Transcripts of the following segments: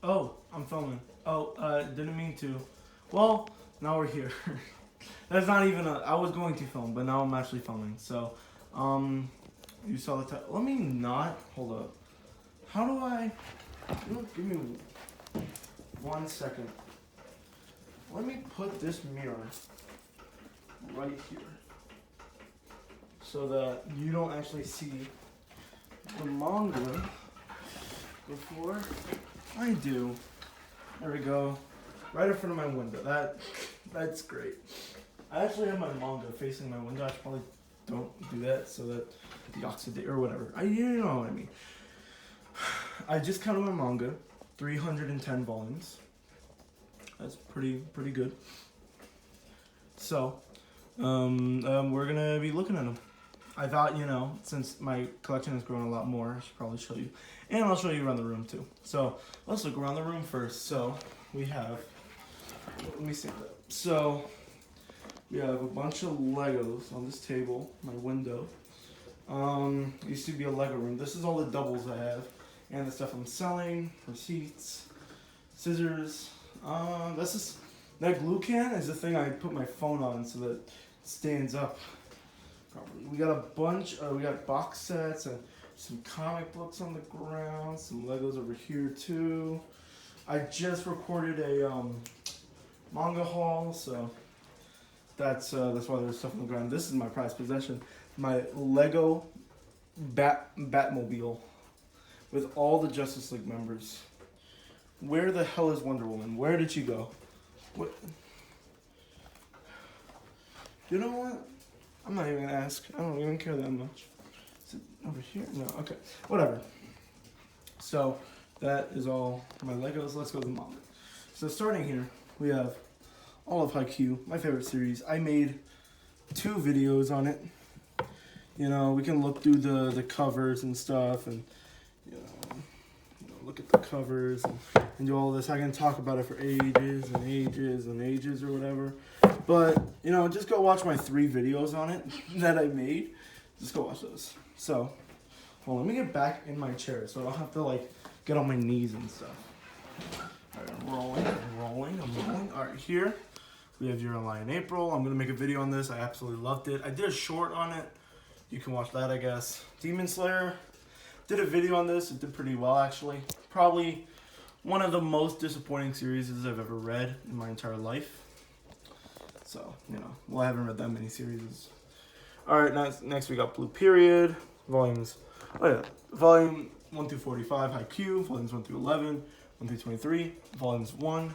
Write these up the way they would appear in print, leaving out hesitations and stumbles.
Oh, I'm filming. Oh, didn't mean to. Well, now we're here. That's not even a. I was going to film, but now I'm actually filming. So, you saw the title. Let me not. Hold up. How do I? Give me 1 second. Let me put this mirror right here so that you don't actually see the manga before I do. There we go. Right in front of my window. That's great. I actually have my manga facing my window. I should probably don't do that so that the oxidate or whatever. You know what I mean. I just counted my manga, 310 volumes. That's pretty good. So, we're gonna be looking at them. I thought, since my collection has grown a lot more, I should probably show you. And I'll show you around the room too. So, let's look around the room first. So, we have, let me see that. So, we have a bunch of Legos on this table, my window. Used to be a Lego room. This is all the doubles I have. And the stuff I'm selling, receipts, scissors. That glue can is the thing I put my phone on so that it stands up properly. We got a bunch, we got box sets and some comic books on the ground, some Legos over here too. I just recorded a manga haul, so that's why there's stuff on the ground. This is my prized possession, my Lego Batmobile with all the Justice League members. Where the hell is Wonder Woman? Where did she go? What? You know what? I'm not even gonna ask. I don't even care that much. Is it over here? No, okay. Whatever. So, that is all my Legos. Let's go to the manga. So, starting here, we have all of Haikyuu, my favorite series. I made 2 videos on it. We can look through the covers and stuff and, look at the covers and do all this. I can talk about it for ages and ages and ages or whatever. But, just go watch my 3 videos on it that I made. Just go watch those. So, well, let me get back in my chair so I don't have to, get on my knees and stuff. All right, I'm rolling. All right, here we have Your Lie in April. I'm going to make a video on this. I absolutely loved it. I did a short on it. You can watch that, I guess. Demon Slayer. Did a video on this. It did pretty well, actually. Probably one of the most disappointing series I've ever read in my entire life. So, I haven't read that many series. Alright, next we got Blue Period. Volume 1 through 45, Haikyuu. Volumes 1 through 11, 1 through 23. Volumes 1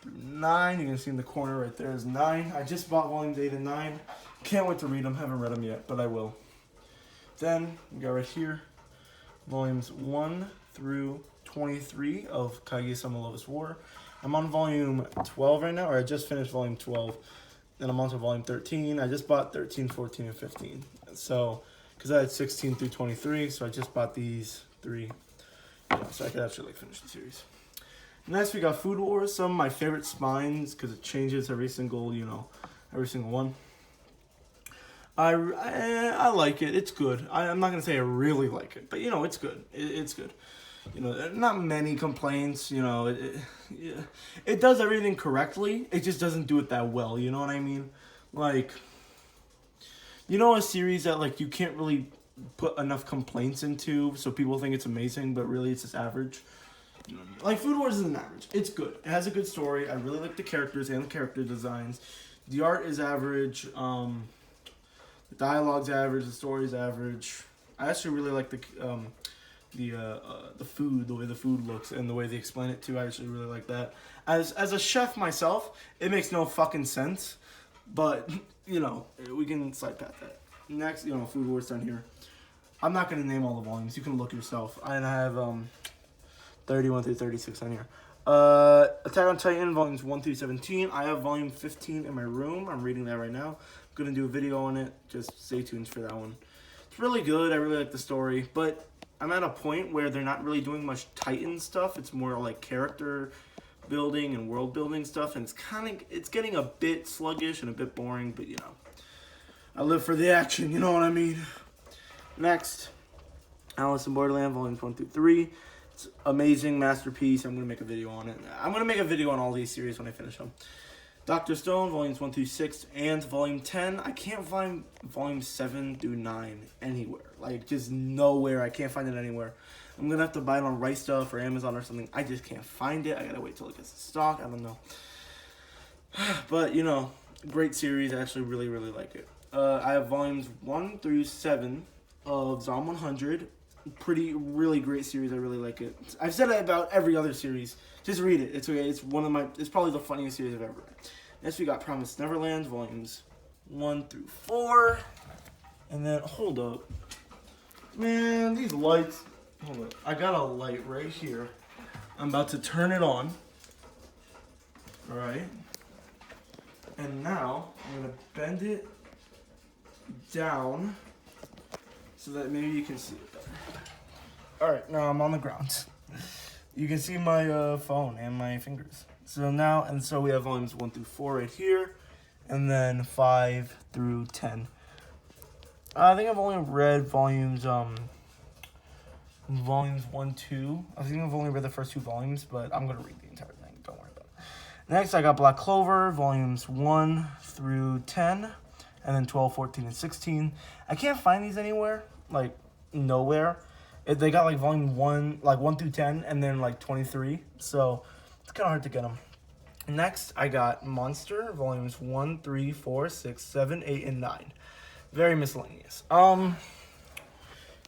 through 9. You can see in the corner right there is 9. I just bought volumes 8 and 9. Can't wait to read them. Haven't read them yet, but I will. Then, we got right here, volumes 1 through 23 of Kaguya-sama Love War. I'm on volume 12 right now, or I just finished volume 12. Then I'm on to volume 13. I just bought 13, 14, and 15. So, because I had 16 through 23, so I just bought these 3. So I could actually finish the series. Next, we got Food Wars. Some of my favorite spines, because it changes every single one. I like it. It's good. I'm not gonna say I really like it, but it's good. It's good. Not many complaints. It does everything correctly. It just doesn't do it that well. You know what I mean? A series that you can't really put enough complaints into, so people think it's amazing, but really it's just average. Food Wars isn't average. It's good. It has a good story. I really like the characters and the character designs. The art is average. The dialogue's average, the story's average. I actually really like the food, the way the food looks, and the way they explain it too. I actually really like that. As a chef myself, it makes no fucking sense, but we can slide past that. Next, Food Wars down here. I'm not gonna name all the volumes. You can look yourself. And I have 31 through 36 on here. Attack on Titan volumes 1 through 17. I have volume 15 in my room. I'm reading that right now. I'm gonna do a video on it. Just stay tuned for that one. It's really good. I really like the story, but I'm at a point where they're not really doing much Titan stuff. It's more like character building and world building stuff, and it's getting a bit sluggish and a bit boring. But I live for the action. You know what I mean? Next, Alice in Borderland volumes 1 through 3. It's amazing masterpiece. I'm gonna make a video on it. I'm gonna make a video on all these series when I finish them. Dr. Stone, volumes 1 through 6, and volume 10. I can't find volumes 7 through 9 anywhere. Like, just nowhere. I can't find it anywhere. I'm gonna have to buy it on Right Stuff or Amazon or something. I just can't find it. I gotta wait till it gets in stock. I don't know. But, you know, great series. I actually really, really like it. I have volumes 1 through 7 of Zom 100. Really great series. I really like it. I've said it about every other series. Just read it. It's okay. It's probably the funniest series I've ever read. Next we got Promised Neverland, volumes 1 through 4. And then, hold up. Man, these lights. Hold up. I got a light right here. I'm about to turn it on. Alright. And now, I'm going to bend it down so that maybe you can see it better. Alright, now I'm on the ground. You can see my phone and my fingers. So we have volumes 1 through 4 right here, and then 5 through 10. I think I've only read volumes 1, 2. I think I've only read the first 2 volumes, but I'm gonna read the entire thing. Don't worry about it. Next, I got Black Clover, volumes 1 through 10, and then 12, 14, and 16. I can't find these anywhere, like nowhere. They got like volume 1, like 1 through 10, and then like 23. So it's kind of hard to get them. Next, I got Monster, volumes 1, 3, 4, 6, 7, 8, and 9. Very miscellaneous.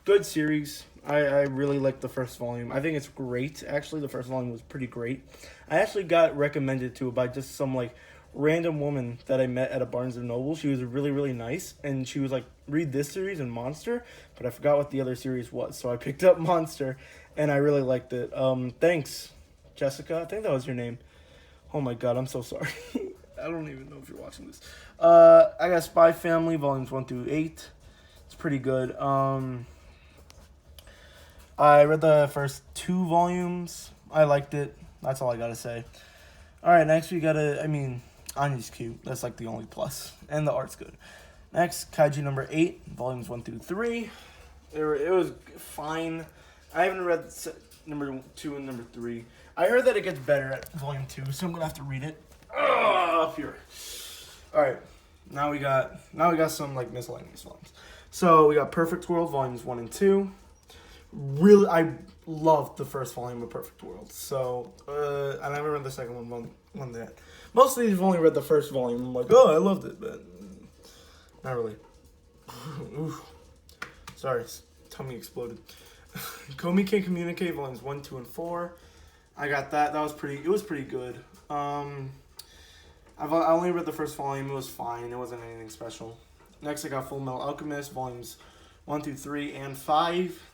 Good series. I really like the first volume. I think it's great. Actually, the first volume was pretty great. I actually got recommended to it by just some like random woman that I met at a Barnes & Noble. She was really, really nice, and she was like, read this series and Monster, but I forgot what the other series was, so I picked up Monster, and I really liked it. Thanks, Jessica. I think that was your name. Oh my god, I'm so sorry. I don't even know if you're watching this. I got Spy Family, volumes 1 through 8. It's pretty good. I read the first 2 volumes. I liked it. That's all I gotta say. Alright, next we gotta, Anya's cute. That's like the only plus. And the art's good. Next, Kaiji number 8, volumes 1 through 3. It was fine. I haven't read number 2 and number 3. I heard that it gets better at volume 2, so I'm gonna have to read it. Up here. Alright, now we got some like miscellaneous volumes. So we got Perfect World, volumes 1 and 2. Really, I loved the first volume of Perfect World. So, I never read the second one that. Most of these have only read the first volume. I'm like, oh, I loved it, but not really. Oof. Sorry, tummy exploded. Komi Can Communicate, volumes 1, 2, and 4. I got that. It was pretty good. I only read the first volume. It was fine. It wasn't anything special. Next, I got Full Metal Alchemist, volumes 1 through 3 and 5.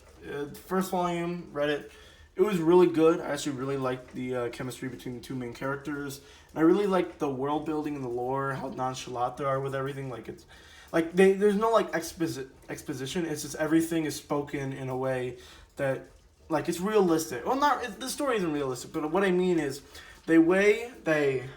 First volume, read it. It was really good. I actually really liked the chemistry between the 2 main characters. And I really liked the world building and the lore, how nonchalant they are with everything. Like, it's like there's no like exposition. It's just everything is spoken in a way that like it's realistic. Well, the story isn't realistic, but what I mean is the way they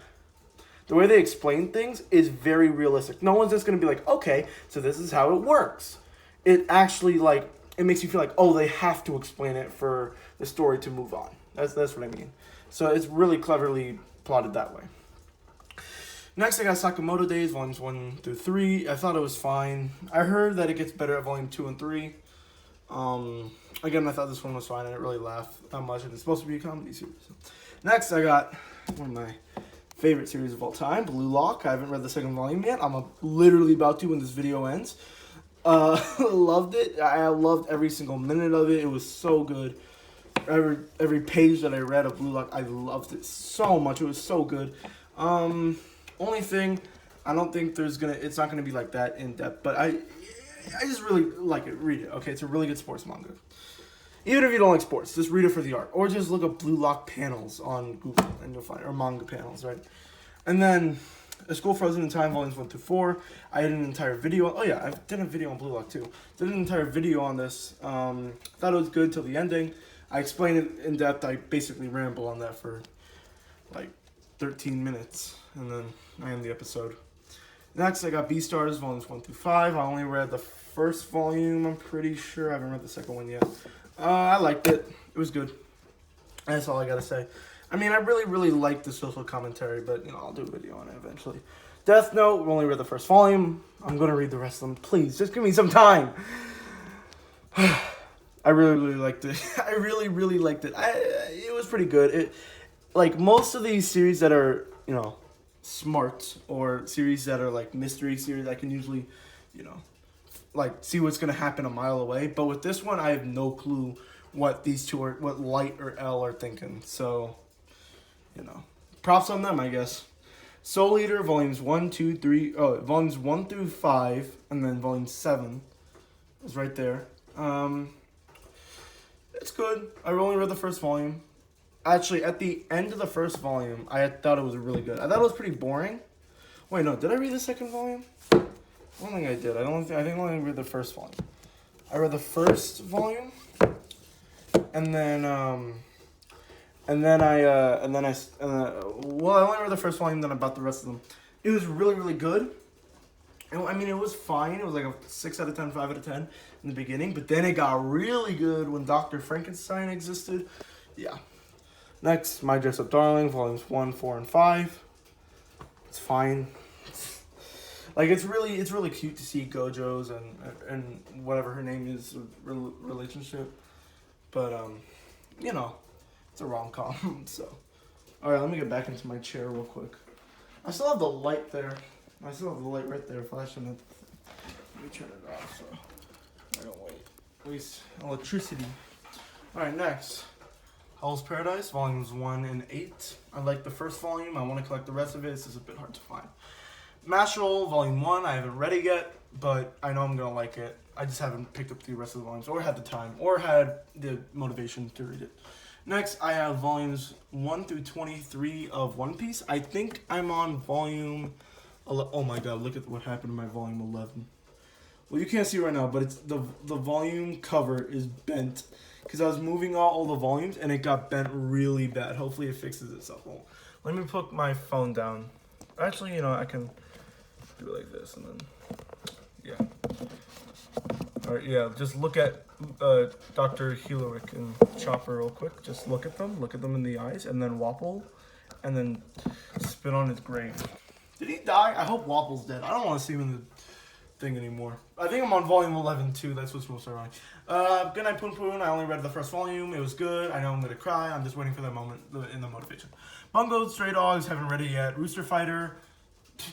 explain things is very realistic. No one's just gonna be like, okay, so this is how it works. It actually like it makes you feel like, oh, they have to explain it for the story to move on. That's what I mean. So it's really cleverly plotted that way. Next, I got Sakamoto Days, volumes 1 through 3. I thought it was fine. I heard that it gets better at volume 2 and 3. Again, I thought this one was fine. I didn't really laugh that much, and it's supposed to be a comedy series. Next, I got one of my favorite series of all time, Blue Lock. I haven't read the second volume yet. I'm literally about to when this video ends. Loved it. I loved every single minute of it. It was so good. Every page that I read of Blue Lock, I loved it so much. It was so good. Only thing, I don't think it's not gonna be like that in depth, but I just really like it. Read it, okay? It's a really good sports manga. Even if you don't like sports, just read it for the art, or just look up Blue Lock panels on Google and you'll find, or manga panels, right? And then A School Frozen in Time, volumes 1 through 4. I did an entire video. Oh yeah, I did a video on Blue Lock too. Did an entire video on this. Thought it was good till the ending. I explained it in depth. I basically ramble on that for like 13 minutes, and then I end the episode. Next, I got Beastars, volumes 1 through 5. I only read the first volume, I'm pretty sure. I haven't read the second one yet. I liked it. It was good. That's all I gotta say. I mean, I really like the social commentary, but, you know, I'll do a video on it eventually. Death Note, we only read the first volume. I'm gonna read the rest of them. Please, just give me some time. I really liked it. I really liked it. It was pretty good. It, like, most of these series that are, you know, smart, or series that are, like, mystery series, I can usually, you know, like, see what's gonna happen a mile away. But with this one, I have no clue what these two are, what Light or L are thinking. So, you know, props on them, I guess. Soul Eater, volumes 1, 2, 3, volumes 1 through 5, and then volume 7 is right there. It's good. I only read the first volume. Actually, at the end of the first volume, I thought it was really good. I thought it was pretty boring. Wait, no, did I read the second volume? I don't think I did. I think I only read the first volume. I read the first volume, and then I only read the first volume, then about the rest of them. It was really good. I mean, it was fine. It was like a 6 out of 10, 5 out of 10 in the beginning, but then it got really good when Dr. Frankenstein existed. Yeah. Next, My Dress Up Darling, volumes 1, 4, and 5. It's fine. Like, it's really cute to see Gojo's and whatever her name is relationship, but you know, it's a rom-com. So, all right, let me get back into my chair real quick. I still have the light there. I still have the light right there flashing it. Let me turn it off so I don't waste electricity. All right, next, Hell's Paradise, volumes 1 and 8. I like the first volume. I want to collect the rest of it. This is a bit hard to find. Mashal, volume 1. I haven't read it yet, but I know I'm gonna like it. I just haven't picked up the rest of the volumes, or had the time, or had the motivation to read it. Next, I have volumes 1 through 23 of One Piece. I think I'm on volume... Oh my god, look at what happened to my volume 11. Well, you can't see right now, but it's the volume cover is bent. Because I was moving all the volumes, and it got bent really bad. Hopefully it fixes itself. Well, let me put my phone down. Actually, you know, I can do it like this, and then... Yeah. Alright, yeah, just look at Dr. Heloic and Chopper real quick. Just look at them in the eyes, and then Wapple, and then spit on his grave. Did he die? I hope Wapple's dead. I don't want to see him in the thing anymore. I think I'm on volume 11 too. That's what's most ironic. Good Night Poon Poon. I only read the first volume. It was good. I know I'm gonna cry. I'm just waiting for that moment in the motivation. Bungo Stray Dogs. Haven't read it yet. Rooster Fighter.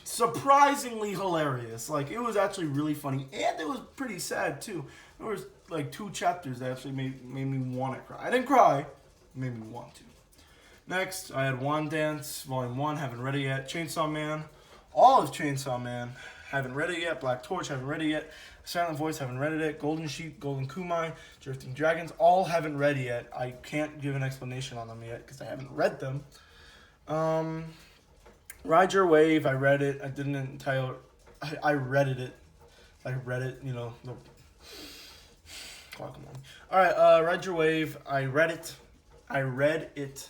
Surprisingly hilarious. Like, it was actually really funny, and it was pretty sad too. There was like 2 chapters that actually made me want to cry. I didn't cry. It made me want to. Next, I had Wand Dance, Volume 1, haven't read it yet. Chainsaw Man, all of Chainsaw Man, haven't read it yet. Black Torch, haven't read it yet. Silent Voice, haven't read it yet. Golden Sheep, Golden Kumai, Drifting Dragons, all haven't read yet. I can't give an explanation on them yet because I haven't read them. Ride Your Wave, I read it. I didn't entitle... I read it. I read it, you know. The... Oh, come on. Alright, Ride Your Wave, I read it. I read it,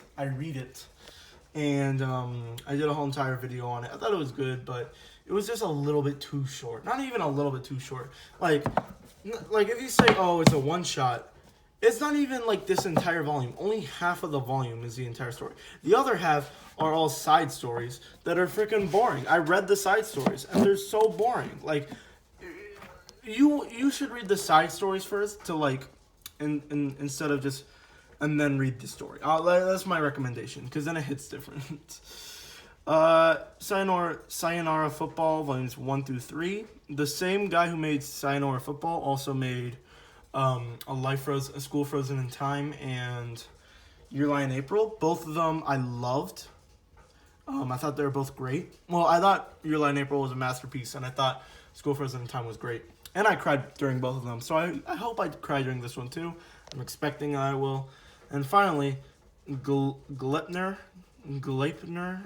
and I did a whole entire video on it. I thought it was good, but it was just a little bit too short. Not even a little bit too short. Like if you say, oh, it's a one-shot, it's not even like this entire volume. Only half of the volume is the entire story. The other half are all side stories that are freaking boring. I read the side stories, and they're so boring. Like, you should read the side stories first to, like, instead of just... and then read the story. That's my recommendation, because then it hits different. Sayonara Football, volumes 1 through 3. The same guy who made Sayonara Football also made A School Frozen in Time and Your Lie in April. Both of them I loved. I thought they were both great. Well, I thought Your Lie in April was a masterpiece, and I thought School Frozen in Time was great. And I cried during both of them, so I hope I cry during this one too. I'm expecting I will. And finally, Gleipnir,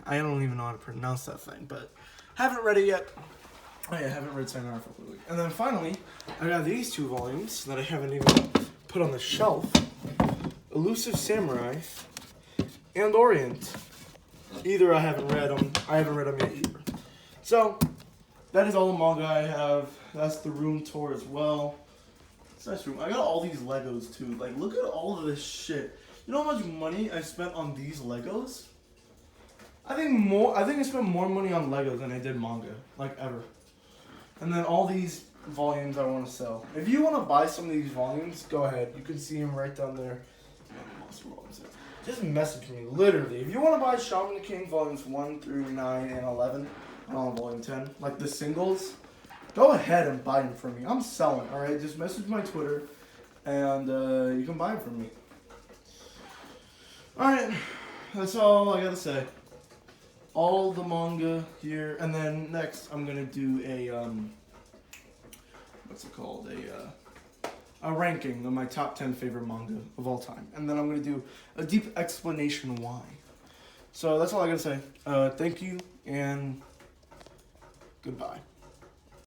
I don't even know how to pronounce that thing, but haven't read it yet. Oh yeah, I haven't read Sayonara Football. And then finally, I got these 2 volumes that I haven't even put on the shelf. Elusive Samurai and Orient. Either I haven't read them yet either. So, that is all the manga I have. That's the room tour as well. It's a nice room. I got all these Legos too. Like, look at all of this shit. You know how much money I spent on these Legos? I think I spent more money on Legos than I did manga, like ever. And then all these volumes I want to sell. If you want to buy some of these volumes, go ahead. You can see them right down there. Just message me, literally. If you want to buy Shaman the King volumes 1 through 9 and 11, I'm on volume 10, like the singles, go ahead and buy them from me. I'm selling, alright? Just message my Twitter, and you can buy them from me. Alright, that's all I gotta say. All the manga here, and then next I'm gonna do a, what's it called? A ranking of my top 10 favorite manga of all time. And then I'm going to do a deep explanation why. So that's all I got to say. Thank you, and goodbye.